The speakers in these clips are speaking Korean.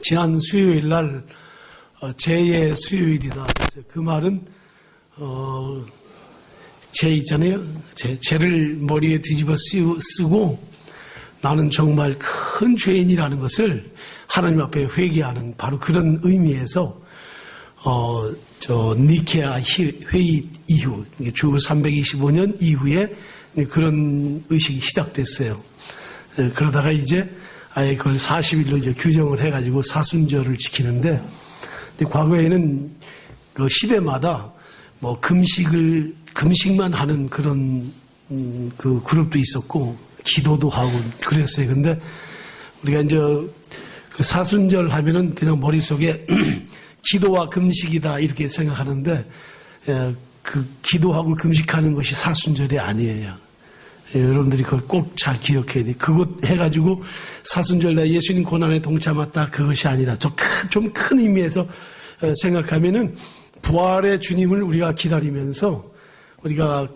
지난 수요일 날 죄의 수요일이다. 그래서 그 말은 죄 있잖아요. 죄를 머리에 뒤집어 쓰고 나는 정말 큰 죄인이라는 것을 하나님 앞에 회개하는 바로 그런 의미에서 니케아 회의 이후 주 325년 이후에 그런 의식이 시작됐어요. 그러다가 이제 아예 그걸 40일로 이제 규정을 해가지고 사순절을 지키는데, 과거에는 그 시대마다 뭐 금식만 하는 그런 그 그룹도 있었고 기도도 하고 그랬어요. 근데 우리가 이제 그 사순절 하면은 그냥 머릿속에 기도와 금식이다 이렇게 생각하는데, 그 기도하고 금식하는 것이 사순절이 아니에요. 여러분들이 그걸 꼭 잘 기억해야 돼요. 그것 해가지고 사순절 날 예수님 고난에 동참했다 그것이 아니라 좀 큰 의미에서 생각하면은 부활의 주님을 우리가 기다리면서 우리가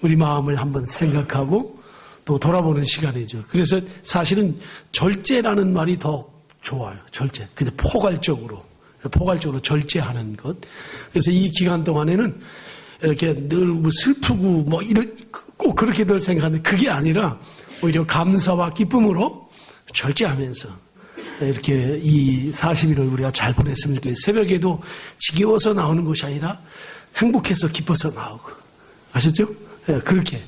우리 마음을 한번 생각하고 또 돌아보는 시간이죠. 그래서 사실은 절제라는 말이 더 좋아요. 절제. 근데 포괄적으로 절제하는 것. 그래서 이 기간 동안에는 이렇게 늘 슬프고 꼭 그렇게 늘 생각하는데 그게 아니라 오히려 감사와 기쁨으로 절제하면서 이렇게 이 40일을 우리가 잘 보냈으면 좋겠어요. 새벽에도 지겨워서 나오는 것이 아니라 행복해서 기뻐서 나오고. 아셨죠? 그렇게.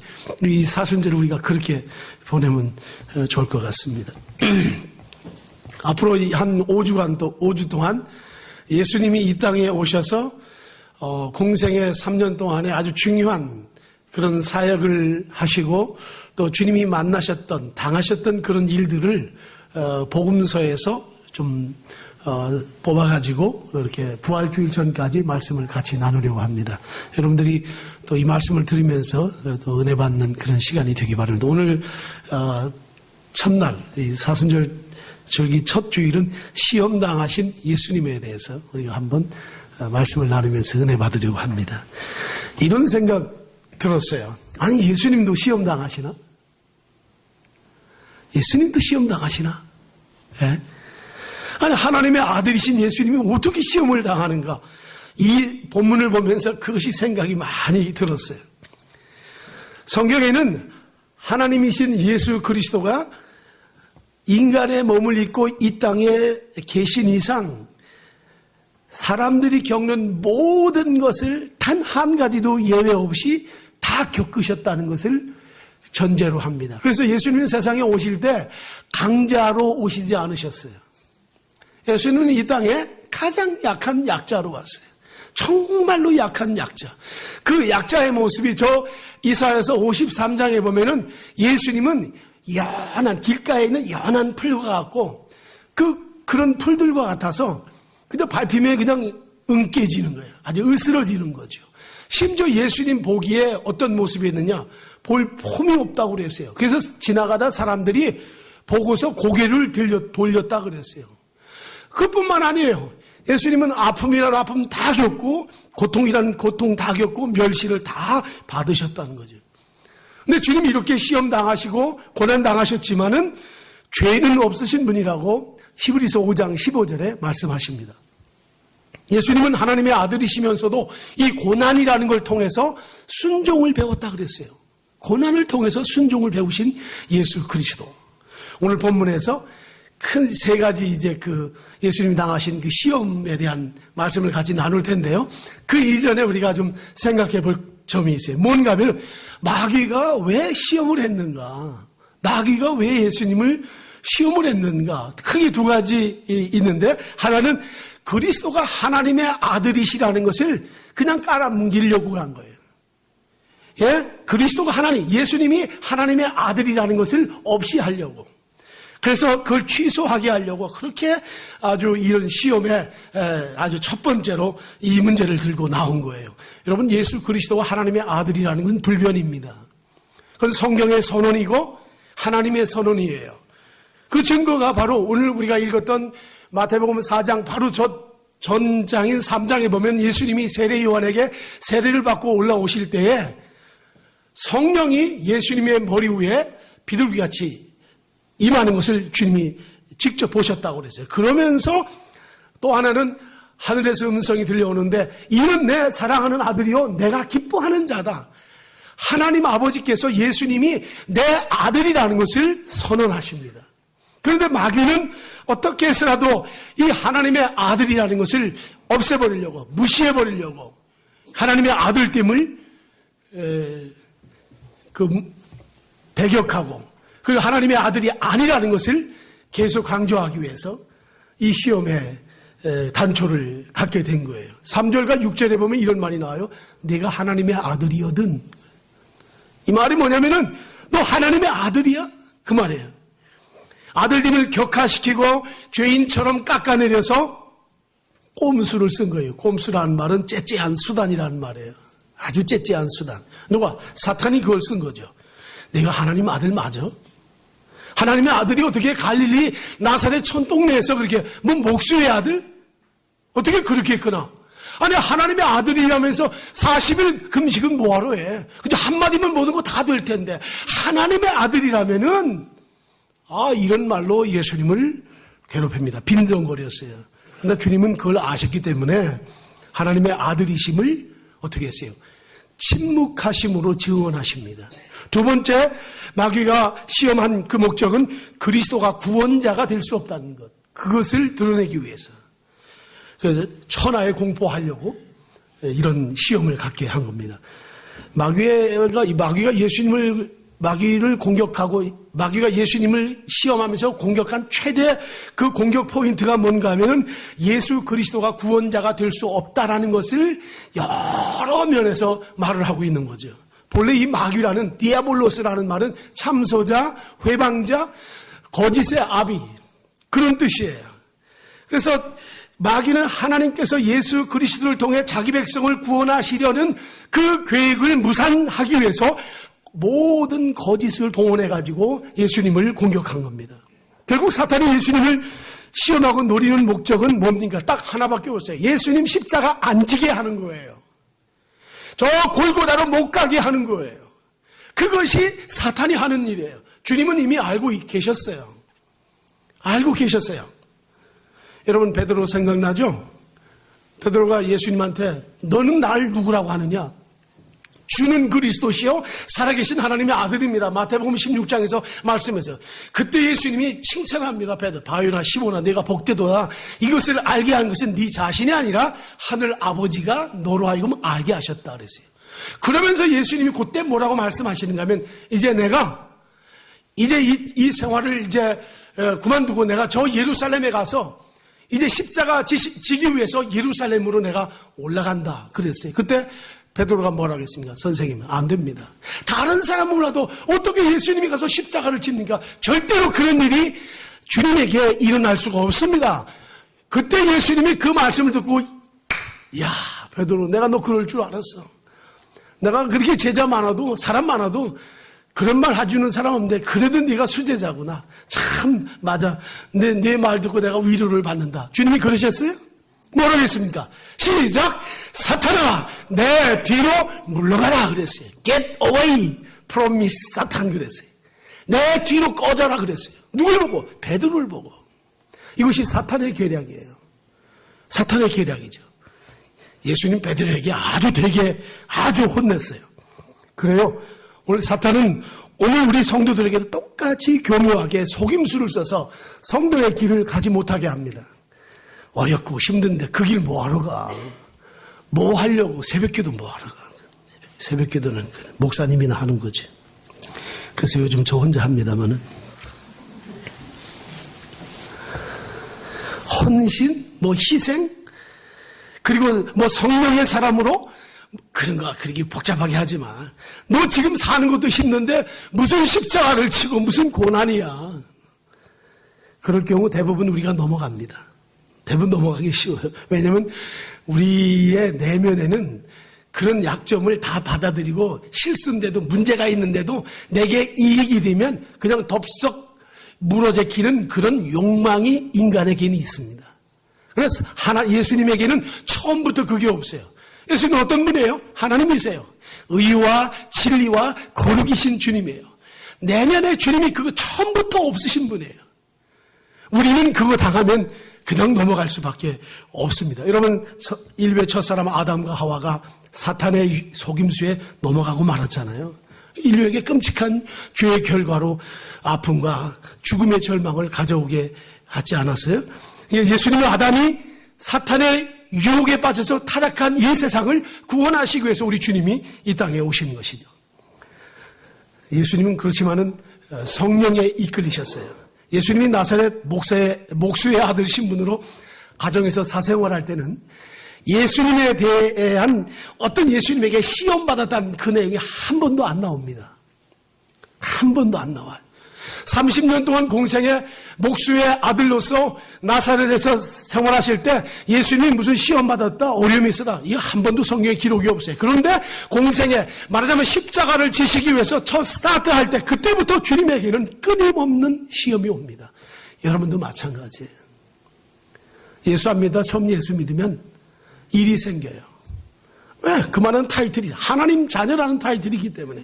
이 사순절을 우리가 그렇게 보내면 좋을 것 같습니다. 앞으로 한 5주 동안 예수님이 이 땅에 오셔서 공생의 3년 동안에 아주 중요한 그런 사역을 하시고 또 주님이 당하셨던 그런 일들을 복음서에서 좀 뽑아가지고 이렇게 부활주일 전까지 말씀을 같이 나누려고 합니다. 여러분들이 또 이 말씀을 들으면서 또 은혜 받는 그런 시간이 되기 바랍니다. 오늘 첫날 이 사순절 절기 첫 주일은 시험당하신 예수님에 대해서 우리가 한번 말씀을 나누면서 은혜 받으려고 합니다. 이런 생각 들었어요. 아니, 예수님도 시험당하시나? 예수님도 시험당하시나? 예? 아니, 하나님의 아들이신 예수님이 어떻게 시험을 당하는가? 이 본문을 보면서 그것이 생각이 많이 들었어요. 성경에는 하나님이신 예수 그리스도가 인간의 몸을 입고 이 땅에 계신 이상 사람들이 겪는 모든 것을 단 한 가지도 예외 없이 다 겪으셨다는 것을 전제로 합니다. 그래서 예수님은 세상에 오실 때 강자로 오시지 않으셨어요. 예수님은 이 땅에 가장 약한 약자로 왔어요. 정말로 약한 약자. 그 약자의 모습이 저 이사야서 53장에 보면은 예수님은 길가에 있는 연한 풀과 같고 그런 풀들과 같아서 그냥 밟히면 그냥 응깨지는 거예요. 아주 으스러지는 거죠. 심지어 예수님 보기에 어떤 모습이었느냐? 볼 폼이 없다고 그랬어요. 그래서 지나가다 사람들이 보고서 고개를 돌렸다 그랬어요. 그뿐만 아니에요. 예수님은 아픔이라는 아픔 다 겪고 고통이라는 고통 다 겪고 멸시를 다 받으셨다는 거죠. 근데 주님이 이렇게 시험 당하시고 고난 당하셨지만은 죄는 없으신 분이라고 히브리서 5장 15절에 말씀하십니다. 예수님은 하나님의 아들이시면서도 이 고난이라는 걸 통해서 순종을 배웠다 그랬어요. 고난을 통해서 순종을 배우신 예수 그리스도. 오늘 본문에서 큰 세 가지 이제 예수님이 당하신 그 시험에 대한 말씀을 같이 나눌 텐데요. 그 이전에 우리가 좀 생각해 볼 점이 있어요. 뭔가 하면 마귀가 왜 시험을 했는가? 마귀가 왜 예수님을 시험을 했는가? 크게 두 가지 있는데, 하나는 그리스도가 하나님의 아들이시라는 것을 그냥 깔아뭉개려고 한 거예요. 예? 그리스도가 예수님이 하나님의 아들이라는 것을 없이 하려고. 그래서 그걸 취소하게 하려고 그렇게 아주 이런 시험에 아주 첫 번째로 이 문제를 들고 나온 거예요. 여러분, 예수 그리스도가 하나님의 아들이라는 건 불변입니다. 그건 성경의 선언이고 하나님의 선언이에요. 그 증거가 바로 오늘 우리가 읽었던 마태복음 4장 바로 전장인 3장에 보면 예수님이 세례 요한에게 세례를 받고 올라오실 때에 성령이 예수님의 머리 위에 비둘기같이 임하는 것을 주님이 직접 보셨다고 그랬어요. 그러면서 또 하나는 하늘에서 음성이 들려오는데 이는 내 사랑하는 아들이요 내가 기뻐하는 자다. 하나님 아버지께서 예수님이 내 아들이라는 것을 선언하십니다. 그런데 마귀는 어떻게 해서라도 이 하나님의 아들이라는 것을 없애버리려고, 무시해버리려고 하나님의 아들됨을 배격하고 그리고 하나님의 아들이 아니라는 것을 계속 강조하기 위해서 이 시험에 단초를 갖게 된 거예요. 3절과 6절에 보면 이런 말이 나와요. 네가 하나님의 아들이거든. 이 말이 뭐냐면은 너 하나님의 아들이야? 그 말이에요. 아들님을 격하시키고 죄인처럼 깎아내려서 꼼수를 쓴 거예요. 꼼수라는 말은 째째한 수단이라는 말이에요. 아주 째째한 수단. 누가? 사탄이 그걸 쓴 거죠. 내가 하나님 아들 맞아? 하나님의 아들이 어떻게 갈릴리 나사렛 촌동네에서 그렇게 뭐 목수의 아들? 어떻게 그렇게 했구나? 아니 하나님의 아들이라면서 40일 금식은 뭐하러 해? 근데 한마디면 모든 거 다 될 텐데 하나님의 아들이라면은 이런 말로 예수님을 괴롭힙니다. 빈정거렸어요. 그런데 주님은 그걸 아셨기 때문에 하나님의 아들이심을 어떻게 했어요? 침묵하심으로 증언하십니다. 두 번째 마귀가 시험한 그 목적은 그리스도가 구원자가 될 수 없다는 것. 그것을 드러내기 위해서. 그래서 천하에 공포하려고 이런 시험을 갖게 한 겁니다. 마귀가 마귀를 공격하고 마귀가 예수님을 시험하면서 공격한 최대 그 공격 포인트가 뭔가 하면은 예수 그리스도가 구원자가 될 수 없다라는 것을 여러 면에서 말을 하고 있는 거죠. 본래 이 마귀라는 디아볼로스라는 말은 참소자, 회방자, 거짓의 아비 그런 뜻이에요. 그래서 마귀는 하나님께서 예수 그리스도를 통해 자기 백성을 구원하시려는 그 계획을 무산하기 위해서 모든 거짓을 동원해가지고 예수님을 공격한 겁니다. 결국 사탄이 예수님을 시험하고 노리는 목적은 뭡니까? 딱 하나밖에 없어요. 예수님 십자가 안 지게 하는 거예요. 저 골고다로 못 가게 하는 거예요. 그것이 사탄이 하는 일이에요. 주님은 이미 알고 계셨어요. 알고 계셨어요. 여러분 베드로 생각나죠? 베드로가 예수님한테 너는 날 누구라고 하느냐? 주는 그리스도시요 살아계신 하나님의 아들입니다. 마태복음 16장에서 말씀해서 그때 예수님이 칭찬합니다. 베드로 바요나 시몬아 내가 복되도다. 이것을 알게 한 것은 네 자신이 아니라 하늘 아버지가 너로 하여금 알게 하셨다 그랬어요. 그러면서 예수님이 그때 뭐라고 말씀하시는가 하면 이제 내가 이 생활을 이제 그만두고 내가 저 예루살렘에 가서 이제 십자가 지기 위해서 예루살렘으로 내가 올라간다 그랬어요. 그때 베드로가 뭐라고 했습니까? 선생님 안 됩니다. 다른 사람은 몰라도 어떻게 예수님이 가서 십자가를 칩니까? 절대로 그런 일이 주님에게 일어날 수가 없습니다. 그때 예수님이 그 말씀을 듣고 야 베드로 내가 너 그럴 줄 알았어. 내가 그렇게 제자 많아도 사람 많아도 그런 말 해주는 사람 없는데 그래도 네가 수제자구나. 참 맞아. 내 말 듣고 내가 위로를 받는다. 주님이 그러셨어요? 뭐라고 했습니까? 시작! 사탄아 내 뒤로 물러가라 그랬어요. Get away from me 사탄 그랬어요. 내 뒤로 꺼져라 그랬어요. 누굴 보고? 베드로를 보고. 이것이 사탄의 계략이에요. 사탄의 계략이죠. 예수님 베드로에게 아주 혼냈어요. 그래요. 오늘 사탄은 오늘 우리 성도들에게 똑같이 교묘하게 속임수를 써서 성도의 길을 가지 못하게 합니다. 어렵고 힘든데 그 길 뭐하러 가? 뭐 하려고? 새벽기도 뭐하러 가? 새벽기도는 목사님이나 하는 거지. 그래서 요즘 저 혼자 합니다만은 헌신, 희생, 그리고 성령의 사람으로 그런 거 그렇게 복잡하게 하지 마. 너 지금 사는 것도 힘든데 무슨 십자가를 치고 무슨 고난이야. 그럴 경우 대부분 우리가 넘어갑니다. 대부분 넘어가기 쉬워요. 왜냐하면 우리의 내면에는 그런 약점을 다 받아들이고 실수인데도 문제가 있는데도 내게 이익이 되면 그냥 덥석 물어제키는 그런 욕망이 인간에게는 있습니다. 그래서 예수님에게는 처음부터 그게 없어요. 예수님은 어떤 분이에요? 하나님이세요. 의와 진리와 거룩이신 주님이에요. 내면에 주님이 그거 처음부터 없으신 분이에요. 우리는 그거 당하면 그냥 넘어갈 수밖에 없습니다. 여러분, 인류의 첫사람 아담과 하와가 사탄의 속임수에 넘어가고 말았잖아요. 인류에게 끔찍한 죄의 결과로 아픔과 죽음의 절망을 가져오게 하지 않았어요? 예수님은 아담이 사탄의 유혹에 빠져서 타락한 이 세상을 구원하시기 위해서 우리 주님이 이 땅에 오신 것이죠. 예수님은 그렇지만은 성령에 이끌리셨어요. 예수님이 나사렛 목수의 아들 신분으로 가정에서 사생활할 때는 예수님에 대한 어떤 예수님에게 시험받았다는 그 내용이 한 번도 안 나옵니다. 한 번도 안 나와요. 30년 동안 공생의 목수의 아들로서 나사렛에서 생활하실 때 예수님이 무슨 시험받았다, 어려움이 있었다, 이거 한 번도 성경에 기록이 없어요. 그런데 공생에 말하자면 십자가를 지시기 위해서 첫 스타트할 때 그때부터 주님에게는 끊임없는 시험이 옵니다. 여러분도 마찬가지예요. 예수 안 믿어 처음 예수 믿으면 일이 생겨요. 왜? 그만한 타이틀이 하나님 자녀라는 타이틀이기 때문에.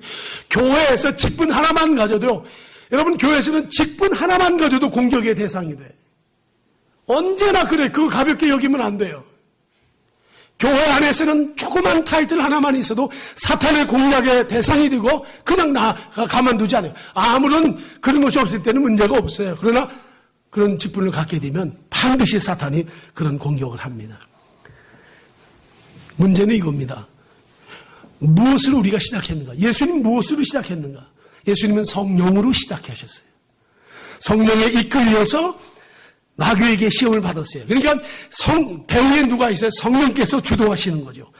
교회에서 직분 하나만 가져도, 여러분 교회에서는 직분 하나만 가져도 공격의 대상이 돼. 언제나 그래. 그거 가볍게 여기면 안 돼요. 교회 안에서는 조그만 타이틀 하나만 있어도 사탄의 공략의 대상이 되고 그냥 가만두지 않아요. 아무런 그런 것이 없을 때는 문제가 없어요. 그러나 그런 직분을 갖게 되면 반드시 사탄이 그런 공격을 합니다. 문제는 이겁니다. 무엇으로 우리가 시작했는가? 예수님 무엇으로 시작했는가? 예수님은 성령으로 시작하셨어요. 성령에 이끌려서 마귀에게 시험을 받았어요. 그러니까 배후에 누가 있어요? 성령께서 주도하시는 거죠.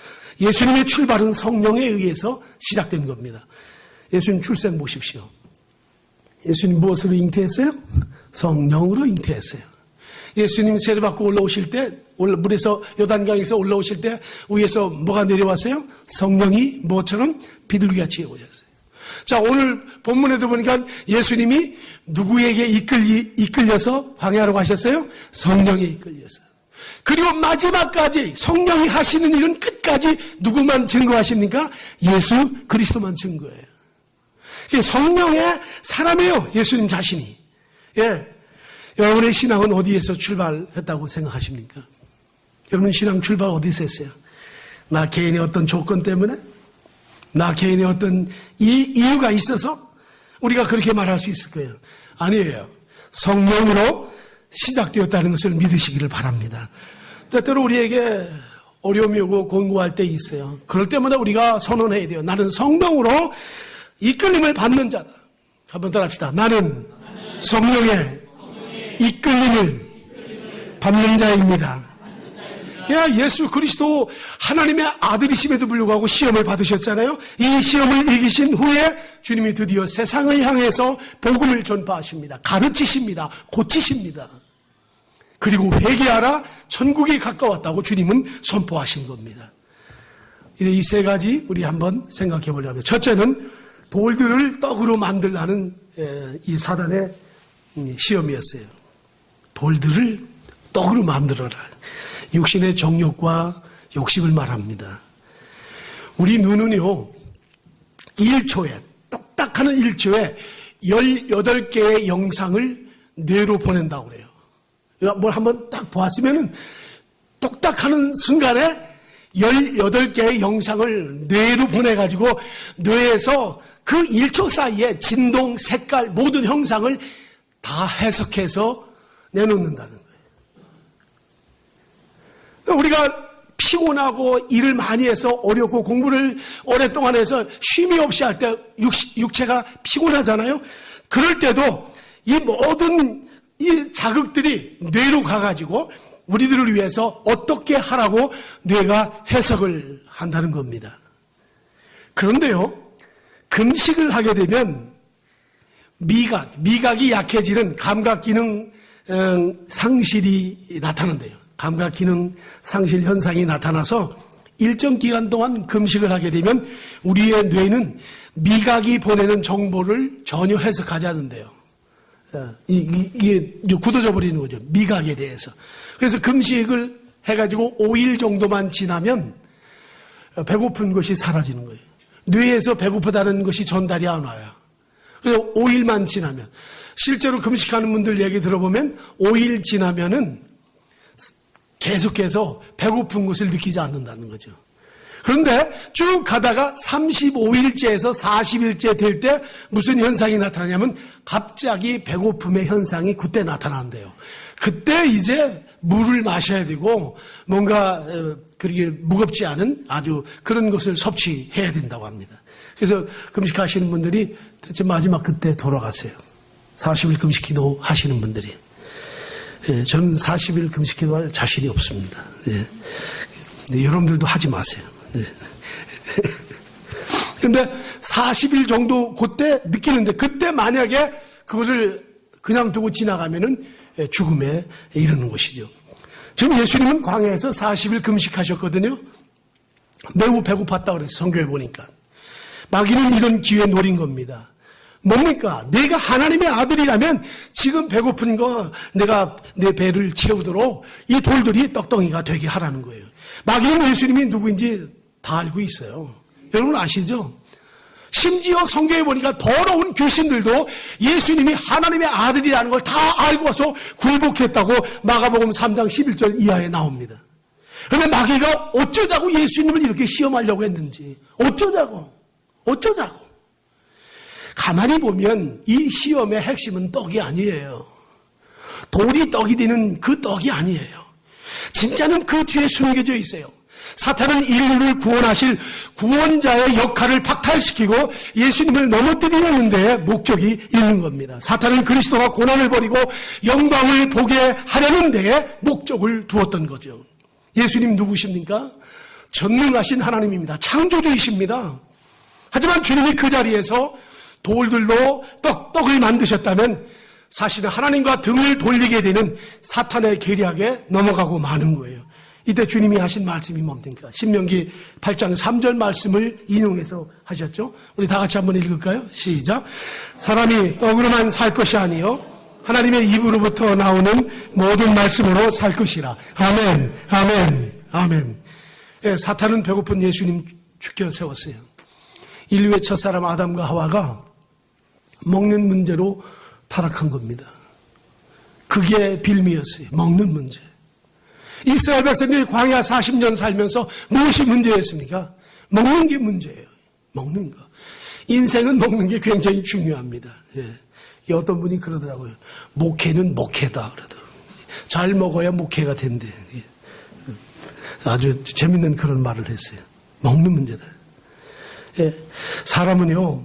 예수님의 출발은 성령에 의해서 시작된 겁니다. 예수님 출생 보십시오. 예수님 무엇으로 잉태했어요? 성령으로 잉태했어요. 예수님 세례받고 올라오실 때, 물에서 요단강에서 올라오실 때 위에서 뭐가 내려왔어요? 성령이 뭐처럼 비둘기같이 오셨어요. 자, 오늘 본문에도 보니까 예수님이 누구에게 이끌려서 광야로 가셨어요? 성령에 이끌려서. 그리고 마지막까지 성령이 하시는 일은 끝까지 누구만 증거하십니까? 예수 그리스도만 증거해요. 성령의 사람이에요, 예수님 자신이. 예. 여러분의 신앙은 어디에서 출발했다고 생각하십니까? 여러분 신앙 출발 어디서 했어요? 나 개인의 어떤 조건 때문에? 나 개인의 어떤 이유가 있어서 우리가 그렇게 말할 수 있을 거예요. 아니에요. 성령으로 시작되었다는 것을 믿으시기를 바랍니다. 때때로 우리에게 어려움이 오고 곤고할 때 있어요. 그럴 때마다 우리가 선언해야 돼요. 나는 성령으로 이끌림을 받는 자다. 한번 따라합시다. 나는 성령의 이끌림을 받는 자입니다. 야, 예수 그리스도 하나님의 아들이심에도 불구하고 시험을 받으셨잖아요. 이 시험을 이기신 후에 주님이 드디어 세상을 향해서 복음을 전파하십니다. 가르치십니다. 고치십니다. 그리고 회개하라, 천국이 가까웠다고 주님은 선포하신 겁니다. 이 세 가지 우리 한번 생각해 보려고요. 첫째는 돌들을 떡으로 만들라는 이 사단의 시험이었어요. 돌들을 떡으로 만들어라. 육신의 정욕과 욕심을 말합니다. 우리 눈은요, 1초에, 똑딱하는 1초에 18개의 영상을 뇌로 보낸다고 그래요. 그러니까 뭘 한번 딱 보았으면은 똑딱하는 순간에 18개의 영상을 뇌로 보내가지고 뇌에서 그 1초 사이에 진동, 색깔, 모든 형상을 다 해석해서 내놓는다는 거예요. 우리가 피곤하고 일을 많이 해서 어렵고 공부를 오랫동안 해서 쉼이 없이 할 때 육체가 피곤하잖아요. 그럴 때도 이 모든 이 자극들이 뇌로 가가지고 우리들을 위해서 어떻게 하라고 뇌가 해석을 한다는 겁니다. 그런데요, 금식을 하게 되면 미각이 약해지는 감각 기능 상실이 나타난대요. 감각 기능 상실 현상이 나타나서 일정 기간 동안 금식을 하게 되면 우리의 뇌는 미각이 보내는 정보를 전혀 해석하지 않는데요. 이게 굳어져 버리는 거죠. 미각에 대해서. 그래서 금식을 해가지고 5일 정도만 지나면 배고픈 것이 사라지는 거예요. 뇌에서 배고프다는 것이 전달이 안 와요. 그래서 5일만 지나면, 실제로 금식하는 분들 얘기 들어보면 5일 지나면은 계속해서 배고픈 것을 느끼지 않는다는 거죠. 그런데 쭉 가다가 35일째에서 40일째 될 때 무슨 현상이 나타나냐면 갑자기 배고픔의 현상이 그때 나타난대요. 그때 이제 물을 마셔야 되고 뭔가 그렇게 무겁지 않은 아주 그런 것을 섭취해야 된다고 합니다. 그래서 금식하시는 분들이 대체 마지막 그때 돌아가세요. 40일 금식기도 하시는 분들이. 예, 저는 40일 금식기도 할 자신이 없습니다. 예. 네, 여러분들도 하지 마세요. 그런데 40일 정도 그때 느끼는데 그때 만약에 그것을 그냥 두고 지나가면은 죽음에 이르는 것이죠. 지금 예수님은 광야에서 40일 금식하셨거든요. 매우 배고팠다고 그랬어요. 성경에 보니까. 마귀는 이런 기회 노린 겁니다. 뭡니까? 내가 하나님의 아들이라면 지금 배고픈 거 내가 내 배를 채우도록 이 돌들이 떡덩이가 되게 하라는 거예요. 마귀는 예수님이 누구인지 다 알고 있어요. 여러분 아시죠? 심지어 성경에 보니까 더러운 귀신들도 예수님이 하나님의 아들이라는 걸 다 알고 와서 굴복했다고 마가복음 3장 11절 이하에 나옵니다. 그런데 마귀가 어쩌자고 예수님을 이렇게 시험하려고 했는지, 어쩌자고. 가만히 보면 이 시험의 핵심은 떡이 아니에요. 돌이 떡이 되는 그 떡이 아니에요. 진짜는 그 뒤에 숨겨져 있어요. 사탄은 인류를 구원하실 구원자의 역할을 박탈시키고 예수님을 넘어뜨리려는 데 목적이 있는 겁니다. 사탄은 그리스도가 고난을 버리고 영광을 보게 하려는 데에 목적을 두었던 거죠. 예수님 누구십니까? 전능하신 하나님입니다. 창조주이십니다. 하지만 주님이 그 자리에서 돌들로 떡을 만드셨다면 사실은 하나님과 등을 돌리게 되는 사탄의 계략에 넘어가고 마는 거예요. 이때 주님이 하신 말씀이 뭡니까? 신명기 8장 3절 말씀을 인용해서 하셨죠. 우리 다 같이 한번 읽을까요? 시작. 사람이 떡으로만 살 것이 아니요 하나님의 입으로부터 나오는 모든 말씀으로 살 것이라. 아멘, 아멘, 아멘. 예, 사탄은 배고픈 예수님 죽여 세웠어요. 인류의 첫사람 아담과 하와가 먹는 문제로 타락한 겁니다. 그게 빌미였어요. 먹는 문제. 이스라엘 백성들이 광야 40년 살면서 무엇이 문제였습니까? 먹는 게 문제예요. 먹는 거. 인생은 먹는 게 굉장히 중요합니다. 예. 어떤 분이 그러더라고요. 목회는 목회다. 그러더라고요. 잘 먹어야 목회가 된대. 예. 아주 재밌는 그런 말을 했어요. 먹는 문제다. 예. 사람은요,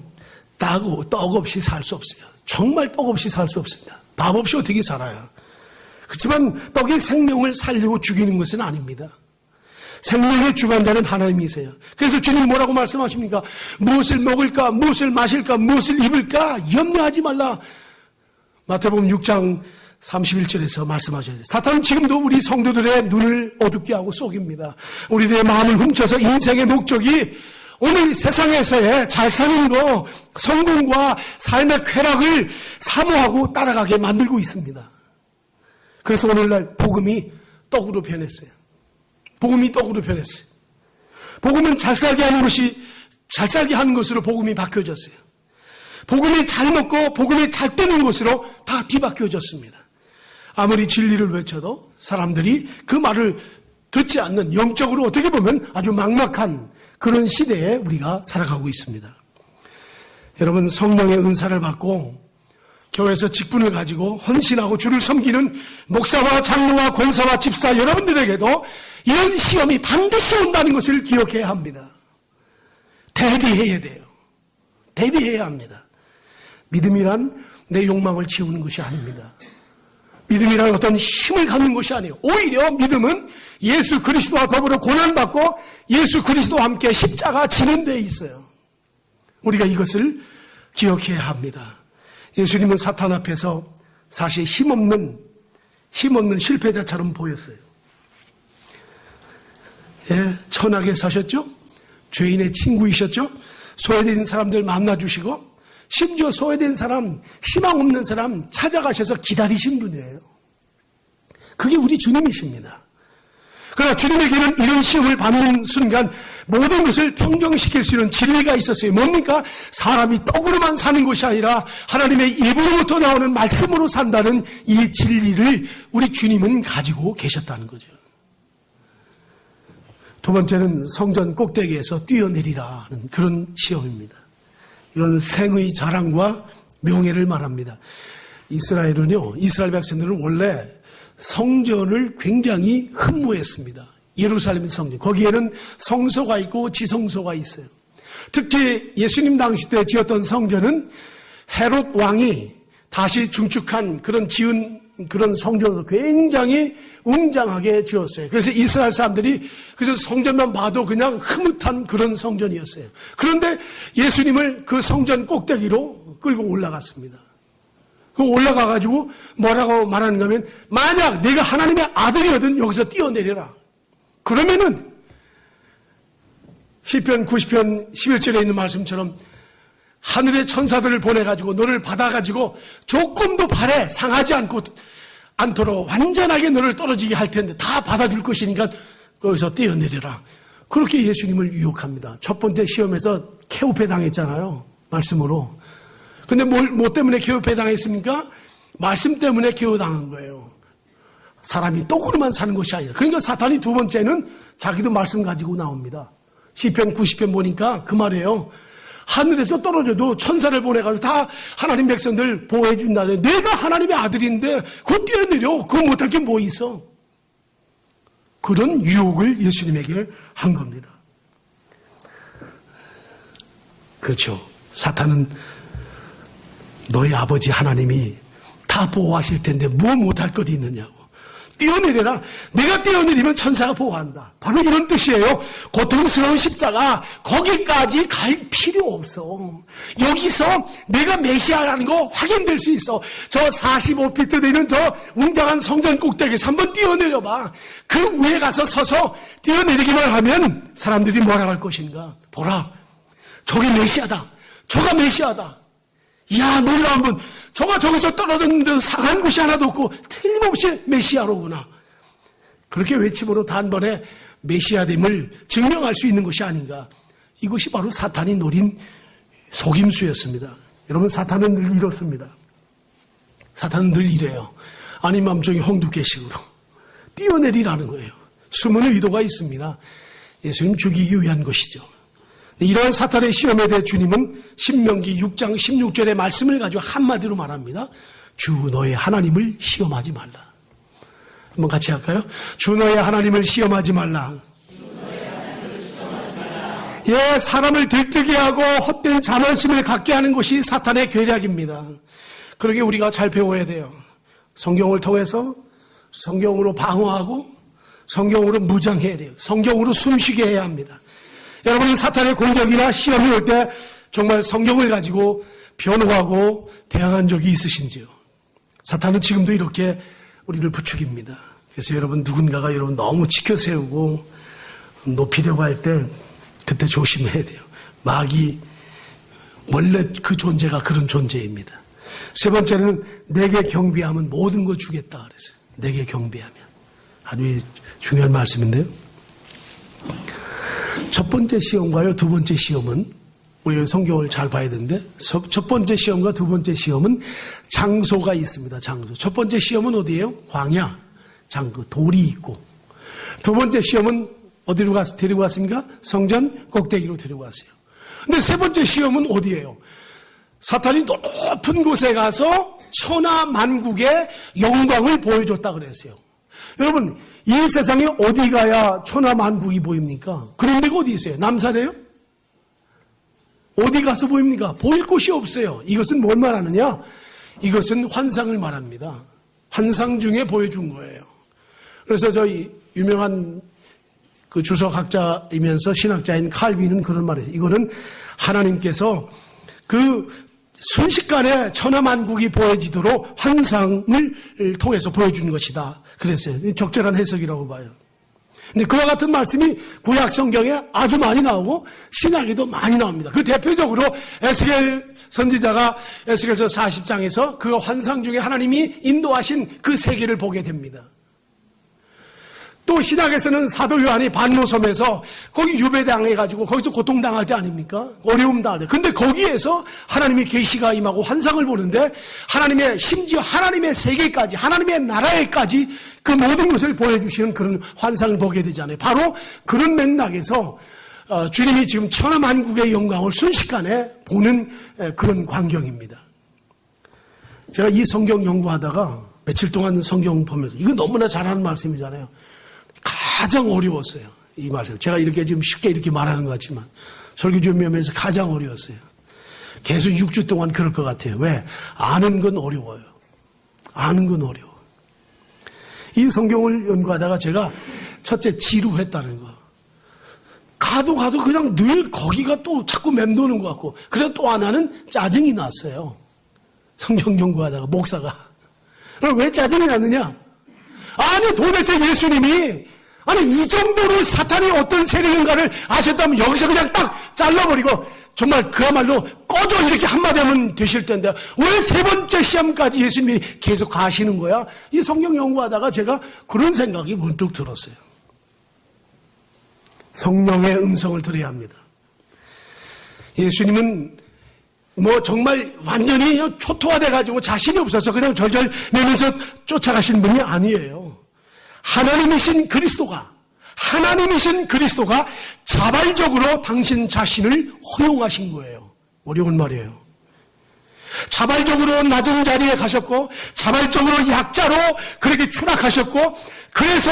떡 없이 살 수 없어요. 정말 떡 없이 살 수 없습니다. 밥 없이 어떻게 살아요? 그렇지만 떡이 생명을 살리고 죽이는 것은 아닙니다. 생명의 주관자는 하나님이세요. 그래서 주님 뭐라고 말씀하십니까? 무엇을 먹을까, 무엇을 마실까, 무엇을 입을까 염려하지 말라. 마태복음 6장 31절에서 말씀하셨어요. 사탄은 지금도 우리 성도들의 눈을 어둡게 하고 속입니다. 우리들의 마음을 훔쳐서 인생의 목적이 오늘 세상에서의 잘 사는 거, 성공과 삶의 쾌락을 사모하고 따라가게 만들고 있습니다. 그래서 오늘날 복음이 떡으로 변했어요. 복음이 떡으로 변했어요. 복음은 잘 살게 하는 것으로 복음이 바뀌어졌어요. 복음이 잘 먹고 복음이 잘 되는 것으로 다 뒤바뀌어졌습니다. 아무리 진리를 외쳐도 사람들이 그 말을 듣지 않는 영적으로 어떻게 보면 아주 막막한 그런 시대에 우리가 살아가고 있습니다. 여러분 성령의 은사를 받고 교회에서 직분을 가지고 헌신하고 주를 섬기는 목사와 장로와 권사와 집사 여러분들에게도 이런 시험이 반드시 온다는 것을 기억해야 합니다. 대비해야 돼요. 대비해야 합니다. 믿음이란 내 욕망을 채우는 것이 아닙니다. 믿음이란 어떤 힘을 갖는 것이 아니에요. 오히려 믿음은 예수 그리스도와 더불어 고난받고 예수 그리스도와 함께 십자가 지는 데 있어요. 우리가 이것을 기억해야 합니다. 예수님은 사탄 앞에서 사실 힘없는 실패자처럼 보였어요. 예, 천하게 사셨죠? 죄인의 친구이셨죠? 소외된 사람들 만나주시고 심지어 소외된 사람, 희망 없는 사람 찾아가셔서 기다리신 분이에요. 그게 우리 주님이십니다. 그러나 주님에게는 이런 시험을 받는 순간 모든 것을 평정시킬 수 있는 진리가 있었어요. 뭡니까? 사람이 떡으로만 사는 것이 아니라 하나님의 입으로부터 나오는 말씀으로 산다는 이 진리를 우리 주님은 가지고 계셨다는 거죠. 두 번째는 성전 꼭대기에서 뛰어내리라는 그런 시험입니다. 이건 생의 자랑과 명예를 말합니다. 이스라엘 백성들은 원래 성전을 굉장히 흠모했습니다. 예루살렘 성전. 거기에는 성소가 있고 지성소가 있어요. 특히 예수님 당시 때 지었던 성전은 헤롯 왕이 다시 중축한 지은 그런 성전으로 굉장히 웅장하게 지었어요. 그래서 이스라엘 사람들이 그래서 성전만 봐도 그냥 흐뭇한 그런 성전이었어요. 그런데 예수님을 그 성전 꼭대기로 끌고 올라갔습니다. 그 올라가가지고 뭐라고 말하는가 하면 만약 내가 하나님의 아들이거든 여기서 뛰어내려라. 그러면은 시편 90편 11절에 있는 말씀처럼 하늘의 천사들을 보내가지고 너를 받아가지고 조금도 발에 상하지 않도록 완전하게 너를 떨어지게 할 텐데 다 받아줄 것이니까 거기서 뛰어내려라. 그렇게 예수님을 유혹합니다. 첫 번째 시험에서 케오페 당했잖아요. 말씀으로. 근데 뭐 때문에 케오페 당했습니까? 말씀 때문에 케오당한 거예요. 사람이 떡으로만 사는 것이 아니라. 그러니까 사탄이 두 번째는 자기도 말씀 가지고 나옵니다. 시편 90편 보니까 그 말이에요. 하늘에서 떨어져도 천사를 보내가지고 다 하나님 백성들 보호해준다. 내가 하나님의 아들인데 그거 뛰어내려. 그거 못할 게 뭐 있어. 그런 유혹을 예수님에게 한 겁니다. 그렇죠. 사탄은 너희 아버지 하나님이 다 보호하실 텐데 뭐 못할 것이 있느냐고. 뛰어내려라. 내가 뛰어내리면 천사가 보호한다. 바로 이런 뜻이에요. 고통스러운 십자가 거기까지 갈 필요 없어. 여기서 내가 메시아라는 거 확인될 수 있어. 저 45피트 되는 저 웅장한 성전 꼭대기에서 한번 뛰어내려봐. 그 위에 가서 서서 뛰어내리기만 하면 사람들이 뭐라 할 것인가. 보라. 저게 메시아다. 저가 메시아다. 이야 놀라 한번 저가 저기서 떨어졌는데 상한 곳이 하나도 없고 틀림없이 메시아로구나. 그렇게 외침으로 단번에 메시아됨을 증명할 수 있는 것이 아닌가. 이것이 바로 사탄이 노린 속임수였습니다. 여러분 사탄은 늘 이렇습니다. 사탄은 늘 이래요. 아니 맘중에 홍두깨식으로 뛰어내리라는 거예요. 숨은 의도가 있습니다. 예수님 죽이기 위한 것이죠. 이러한 사탄의 시험에 대해 주님은 신명기 6장 16절의 말씀을 가지고 한마디로 말합니다. 주 너의 하나님을 시험하지 말라. 한번 같이 할까요? 주 너의 하나님을 시험하지 말라. 예, 사람을 들뜨게 하고 헛된 자만심을 갖게 하는 것이 사탄의 계략입니다. 그러게 우리가 잘 배워야 돼요. 성경을 통해서 성경으로 방어하고 성경으로 무장해야 돼요. 성경으로 숨쉬게 해야 합니다. 여러분은 사탄의 공격이나 시험이 올 때 정말 성경을 가지고 변호하고 대항한 적이 있으신지요? 사탄은 지금도 이렇게 우리를 부추깁니다. 그래서 여러분 누군가가 여러분 너무 치켜세우고 높이려고 할 때 그때 조심해야 돼요. 마귀 원래 그 존재가 그런 존재입니다. 세 번째는 내게 경배하면 모든 거 주겠다 그랬어요. 내게 경배하면. 아주 중요한 말씀인데요. 첫 번째 시험과요, 두 번째 시험은 우리가 성경을 잘 봐야 되는데 첫 번째 시험과 두 번째 시험은 장소가 있습니다. 장소. 첫 번째 시험은 어디예요? 광야, 장소, 돌이 있고. 두 번째 시험은 어디로 데리고 갔습니까? 성전 꼭대기로 데리고 갔어요. 근데 세 번째 시험은 어디예요? 사탄이 높은 곳에 가서 천하 만국의 영광을 보여줬다 그랬어요. 여러분, 이 세상에 어디 가야 천하 만국이 보입니까? 그런 데가 어디 있어요? 남산에요? 어디 가서 보입니까? 보일 곳이 없어요. 이것은 뭘 말하느냐? 이것은 환상을 말합니다. 환상 중에 보여준 거예요. 그래서 저희 유명한 그 주석학자이면서 신학자인 칼빈은 그런 말을 했어요. 이거는 하나님께서 그 순식간에 천하만국이 보여지도록 환상을 통해서 보여준 것이다. 그랬어요. 적절한 해석이라고 봐요. 근데 그와 같은 말씀이 구약 성경에 아주 많이 나오고 신약에도 많이 나옵니다. 그 대표적으로 에스겔 선지자가 에스겔서 40장에서 그 환상 중에 하나님이 인도하신 그 세계를 보게 됩니다. 또 그리고 신약에서는 사도 요한이 반모섬에서 거기 유배당해가지고 거기서 고통당할 때 아닙니까? 어려움 당할 때. 근데 거기에서 하나님의 계시가 임하고 환상을 보는데 하나님의, 심지어 하나님의 세계까지, 하나님의 나라에까지 그 모든 것을 보여주시는 그런 환상을 보게 되잖아요. 바로 그런 맥락에서 주님이 지금 천하만국의 영광을 순식간에 보는 그런 광경입니다. 제가 이 성경 연구하다가 며칠 동안 성경 보면서, 이거 너무나 잘하는 말씀이잖아요. 가장 어려웠어요. 이 말씀. 제가 이렇게 지금 쉽게 이렇게 말하는 것 같지만, 설교 준비하면서 가장 어려웠어요. 계속 6주 동안 그럴 것 같아요. 왜? 아는 건 어려워요. 아는 건 어려워. 이 성경을 연구하다가 제가 첫째 지루했다는 거. 가도 그냥 늘 거기가 또 자꾸 맴도는 것 같고, 그래서 또 하나는 짜증이 났어요. 성경 연구하다가 목사가. 그럼 왜 짜증이 났느냐? 아니 도대체 예수님이 이 정도로 사탄이 어떤 세력인가를 아셨다면 여기서 그냥 딱 잘라버리고 정말 그야말로 꺼져 이렇게 한마디 하면 되실 텐데 왜 세 번째 시험까지 예수님이 계속 가시는 거야? 이 성경 연구하다가 제가 그런 생각이 문득 들었어요. 성령의 음성을 들어야 합니다. 예수님은 정말 완전히 초토화돼가지고 자신이 없어서 그냥 절절 매면서 쫓아가신 분이 아니에요. 하나님이신 그리스도가 자발적으로 당신 자신을 허용하신 거예요. 어려운 말이에요. 자발적으로 낮은 자리에 가셨고 자발적으로 약자로 그렇게 추락하셨고 그래서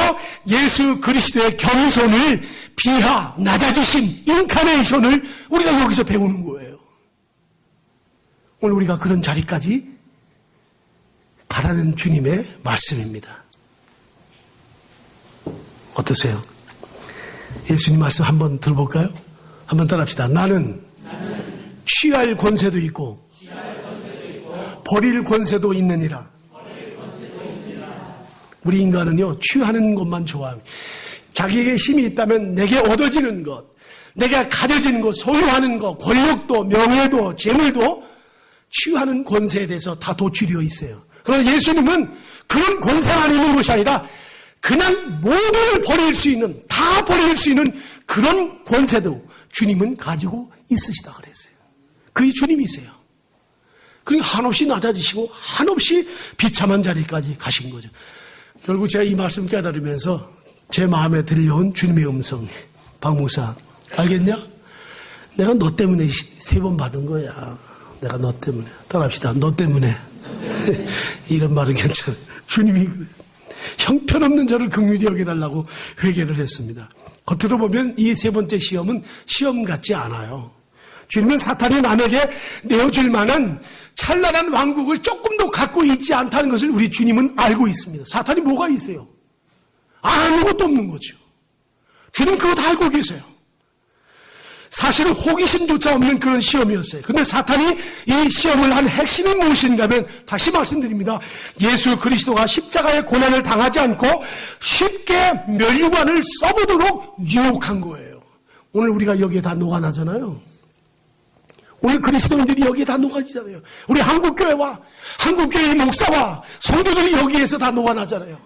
예수 그리스도의 겸손을 비하, 낮아지심, 인카네이션을 우리가 여기서 배우는 거예요. 오늘 우리가 그런 자리까지 가라는 주님의 말씀입니다. 어떠세요? 예수님 말씀 한번 들어볼까요? 한번 따라합시다. 나는 취할 권세도 있고 버릴 권세도 있느니라. 우리 인간은요, 취하는 것만 좋아합니다. 자기에게 힘이 있다면 내게 얻어지는 것, 내가 가져지는 것, 소유하는 것, 권력도, 명예도, 재물도 취하는 권세에 대해서 다 도취되어 있어요. 그러나 예수님은 그런 권세만 있는 것이 아니라 그냥 모두를 버릴 수 있는, 다 버릴 수 있는 그런 권세도 주님은 가지고 있으시다 그랬어요. 그게 주님이세요. 그러니까 한없이 낮아지시고 한없이 비참한 자리까지 가신 거죠. 결국 제가 이 말씀 깨달으면서 제 마음에 들려온 주님의 음성. 박 목사, 알겠냐? 내가 너 때문에 3번 받은 거야. 내가 너 때문에. 따라합시다. 너 때문에. 이런 말은 괜찮아. 주님이 형편없는 저를 긍휼히 여겨달라고 회개를 했습니다. 겉으로 보면 이 3번째 시험은 시험 같지 않아요. 주님은 사탄이 남에게 내어줄 만한 찬란한 왕국을 조금도 갖고 있지 않다는 것을 우리 주님은 알고 있습니다. 사탄이 뭐가 있어요? 아무것도 없는 거죠. 주님 그거 다 알고 계세요. 사실은 호기심조차 없는 그런 시험이었어요. 근데 사탄이 이 시험을 한 핵심이 무엇인가 하면 다시 말씀드립니다. 예수 그리스도가 십자가의 고난을 당하지 않고 쉽게 면류관을 써보도록 유혹한 거예요. 오늘 우리가 여기에 다 녹아나잖아요. 오늘 그리스도인들이 여기에 다 녹아지잖아요. 우리 한국교회와 한국교회의 목사와 성도들이 여기에서 다 녹아나잖아요.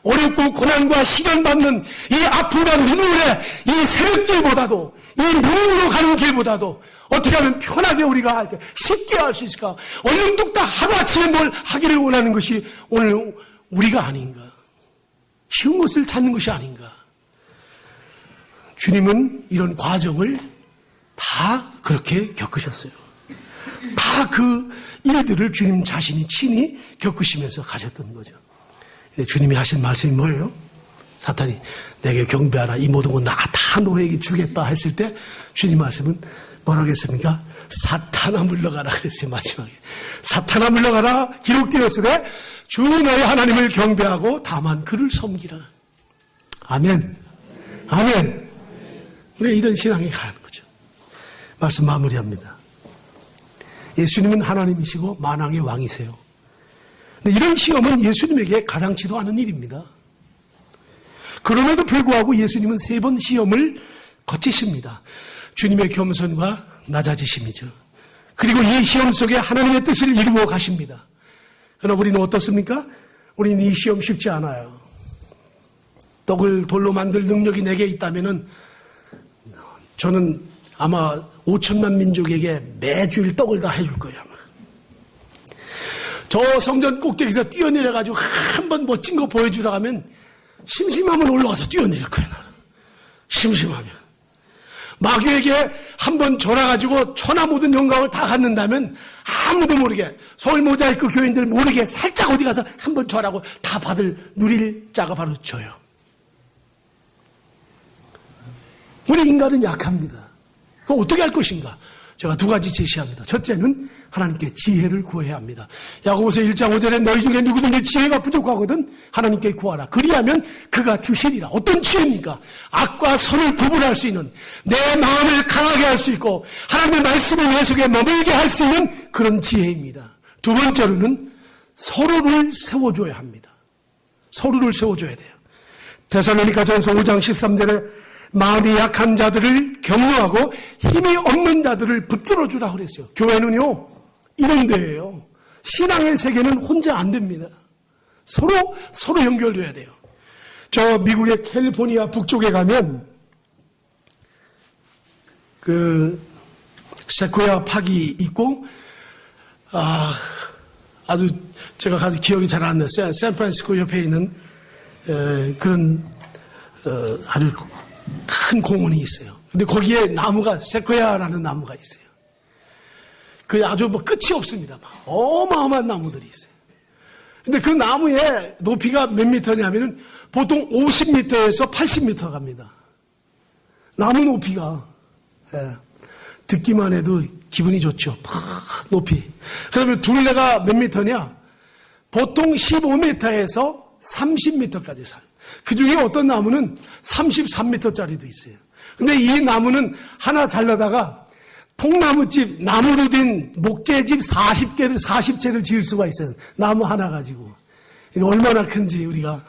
어렵고 고난과 시련받는 이 아픔과 눈물의 이 새벽길보다도 이 눈으로 가는 길보다도 어떻게 하면 편하게 우리가 쉽게 할 수 있을까? 얼른 뚝딱 하루아침에 뭘 하기를 원하는 것이 오늘 우리가 아닌가? 쉬운 것을 찾는 것이 아닌가? 주님은 이런 과정을 다 그렇게 겪으셨어요. 다 그 일들을 주님 자신이 친히 겪으시면서 가셨던 거죠. 주님이 하신 말씀이 뭐예요? 사탄이 내게 경배하라, 이 모든 건 나 다 너에게 주겠다 했을 때 주님 말씀은 뭐라고 했습니까? 사탄아 물러가라 그랬어요. 마지막에 사탄아 물러가라 기록되었으되 주 너의 하나님을 경배하고 다만 그를 섬기라. 아멘. 아멘. 우리가 이런 신앙에 가는 거죠. 말씀 마무리합니다. 예수님은 하나님이시고 만왕의 왕이세요. 근데 이런 시험은 예수님에게 가당치도 않은 일입니다. 그럼에도 불구하고 예수님은 3번 시험을 거치십니다. 주님의 겸손과 낮아지심이죠. 그리고 이 시험 속에 하나님의 뜻을 이루어 가십니다. 그러나 우리는 어떻습니까? 우리는 이 시험 쉽지 않아요. 떡을 돌로 만들 능력이 내게 있다면은 저는 아마 5천만 민족에게 매주일 떡을 다 해줄 거예요. 아마. 저 성전 꼭대기에서 뛰어내려가지고 한번 멋진 거 보여주라 하면 심심하면 올라가서 뛰어내릴 거예요. 나는. 심심하면. 마귀에게 한번 절해가지고 천하 모든 영광을 다 갖는다면 아무도 모르게 서울 모자이크 교인들 모르게 살짝 어디 가서 한번 절하고 다 누릴 자가 바로 저요. 우리 인간은 약합니다. 그럼 어떻게 할 것인가? 제가 두 가지 제시합니다. 첫째는 하나님께 지혜를 구해야 합니다. 야고보서 1장 5절에 너희 중에 누구든지 지혜가 부족하거든 하나님께 구하라. 그리하면 그가 주시리라. 어떤 지혜입니까? 악과 선을 구분할 수 있는, 내 마음을 강하게 할 수 있고 하나님의 말씀을 내 속에 머물게 할 수 있는 그런 지혜입니다. 두 번째로는 서로를 세워줘야 합니다. 서로를 세워줘야 돼요. 데살로니가전서 5장 13절에 마음이 약한 자들을 격려하고 힘이 없는 자들을 붙들어주라 그랬어요. 교회는요, 이런 데예요. 신앙의 세계는 혼자 안 됩니다. 서로 연결돼야 돼요. 저 미국의 캘리포니아 북쪽에 가면 그 세코야 팍이 있고 아주 제가 기억이 잘 안 나요. 샌프란시스코 옆에 있는 그런 아주 큰 공원이 있어요. 근데 거기에 나무가 세코야라는 나무가 있어요. 그 아주 끝이 없습니다. 어마어마한 나무들이 있어요. 근데 그 나무의 높이가 몇 미터냐면은 보통 50m에서 80m 갑니다. 나무 높이가. 예. 듣기만 해도 기분이 좋죠. 높이. 그 다음에 둘레가 몇 미터냐? 보통 15m에서 30m까지 살아요. 그 중에 어떤 나무는 33m짜리도 있어요. 근데 이 나무는 하나 잘라다가 통나무집, 나무로 된 목재집 40채를 지을 수가 있어요. 나무 하나 가지고. 이거 얼마나 큰지 우리가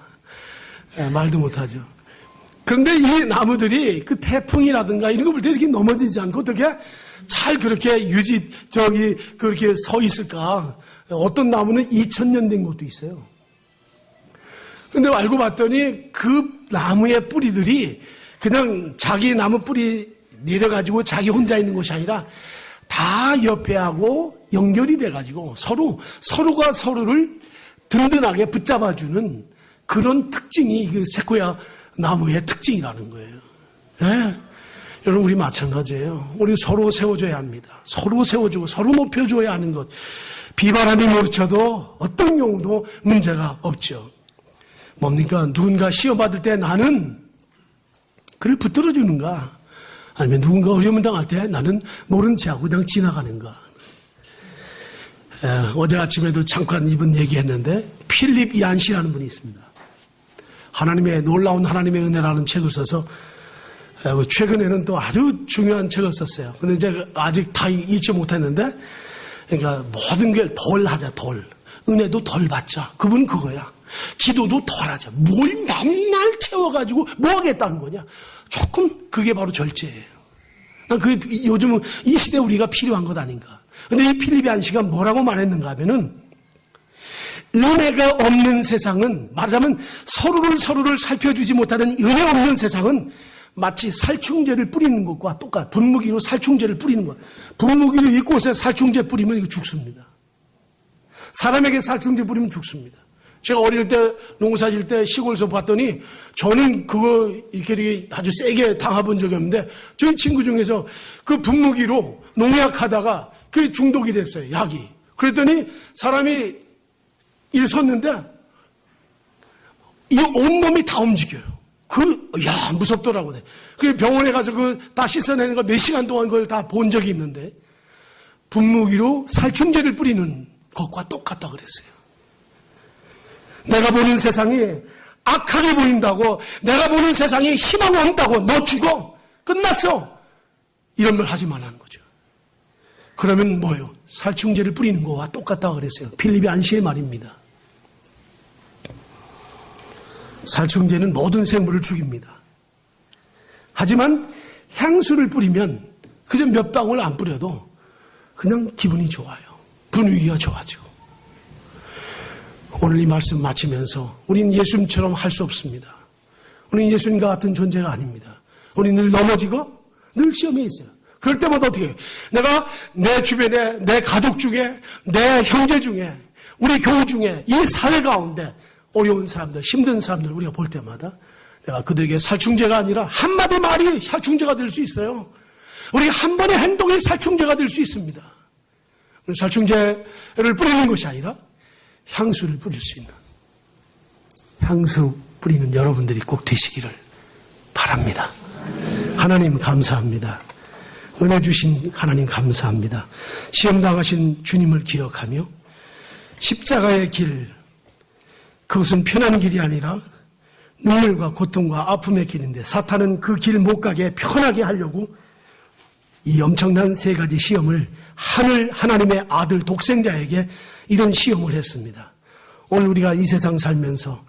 말도 못하죠. 그런데 이 나무들이 그 태풍이라든가 이런 거 볼 때 이렇게 넘어지지 않고 어떻게 잘 그렇게 그렇게 서 있을까? 어떤 나무는 2000년 된 것도 있어요. 근데 알고 봤더니 그 나무의 뿌리들이 그냥 자기 나무 뿌리 내려가지고 자기 혼자 있는 것이 아니라 다 옆에 하고 연결이 돼가지고 서로가 서로를 든든하게 붙잡아주는 그런 특징이 그 세코야 나무의 특징이라는 거예요. 네? 여러분, 우리 마찬가지예요. 우리 서로 세워줘야 합니다. 서로 세워주고 서로 높여줘야 하는 것. 비바람이 몰쳐도 어떤 경우도 문제가 없죠. 뭡니까? 누군가 시험 받을 때 나는 그를 붙들어 주는가? 아니면 누군가 어려움을 당할 때 나는 모른 체하고 그냥 지나가는가? 어제 아침에도 잠깐 이분 얘기했는데 필립 얀시라는 분이 있습니다. 놀라운 하나님의 은혜라는 책을 써서 최근에는 또 아주 중요한 책을 썼어요. 근데 이제 아직 다 읽지 못했는데, 그러니까 모든 걸 덜 하자, 덜. 은혜도 덜 받자. 그분 그거야. 기도도 덜 하자. 뭘 맨날 채워가지고 뭐 하겠다는 거냐. 조금 그게 바로 절제예요. 요즘은 이 시대에 우리가 필요한 것 아닌가. 근데 이 필립 얀시가 뭐라고 말했는가 하면은, 은혜가 없는 세상은, 말하자면 서로를 살펴주지 못하는 은혜 없는 세상은 마치 살충제를 뿌리는 것과 똑같아. 분무기로 살충제를 뿌리는 것. 분무기를 이곳에 살충제 뿌리면 이거 죽습니다. 사람에게 살충제 뿌리면 죽습니다. 제가 어릴 때 농사 질 때 시골에서 봤더니 저는 그거 이렇게 아주 세게 당해본 적이 없는데 저희 친구 중에서 그 분무기로 농약하다가 그게 중독이 됐어요. 약이. 그랬더니 사람이 일섰는데 이 온몸이 다 움직여요. 무섭더라고요. 그래서 병원에 가서 다 씻어내는 걸 몇 시간 동안 그걸 다 본 적이 있는데 분무기로 살충제를 뿌리는 것과 똑같다 그랬어요. 내가 보는 세상이 악하게 보인다고, 내가 보는 세상에 희망 없다고, 너 죽어. 끝났어. 이런 말 하지 말라는 거죠. 그러면 뭐예요? 살충제를 뿌리는 거와 똑같다고 그랬어요. 필립 얀시의 말입니다. 살충제는 모든 생물을 죽입니다. 하지만 향수를 뿌리면 그저 몇 방울 안 뿌려도 그냥 기분이 좋아요. 분위기가 좋아지고. 오늘 이 말씀 마치면서 우리는 예수님처럼 할 수 없습니다. 우리는 예수님과 같은 존재가 아닙니다. 우리는 늘 넘어지고 늘 시험에 있어요. 그럴 때마다 어떻게 해요? 내가 내 주변에, 내 가족 중에, 내 형제 중에, 우리 교우 중에, 이 사회 가운데 어려운 사람들, 힘든 사람들 우리가 볼 때마다 내가 그들에게 살충제가 아니라 한마디 말이 살충제가 될 수 있어요. 우리 한 번의 행동이 살충제가 될 수 있습니다. 살충제를 뿌리는 것이 아니라 향수를 뿌릴 수 있는, 향수 뿌리는 여러분들이 꼭 되시기를 바랍니다. 하나님 감사합니다. 은혜 주신 하나님 감사합니다. 시험 당하신 주님을 기억하며 십자가의 길, 그것은 편한 길이 아니라 눈물과 고통과 아픔의 길인데 사탄은 그 길 못 가게 편하게 하려고 이 엄청난 세 가지 시험을 하나님의 아들 독생자에게 이런 시험을 했습니다. 오늘 우리가 이 세상 살면서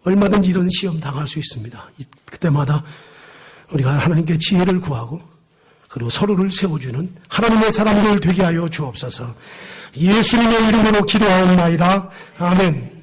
얼마든지 이런 시험 당할 수 있습니다. 그때마다 우리가 하나님께 지혜를 구하고 그리고 서로를 세워주는 하나님의 사람들 되게 하여 주옵소서. 예수님의 이름으로 기도하옵나이다. 아멘.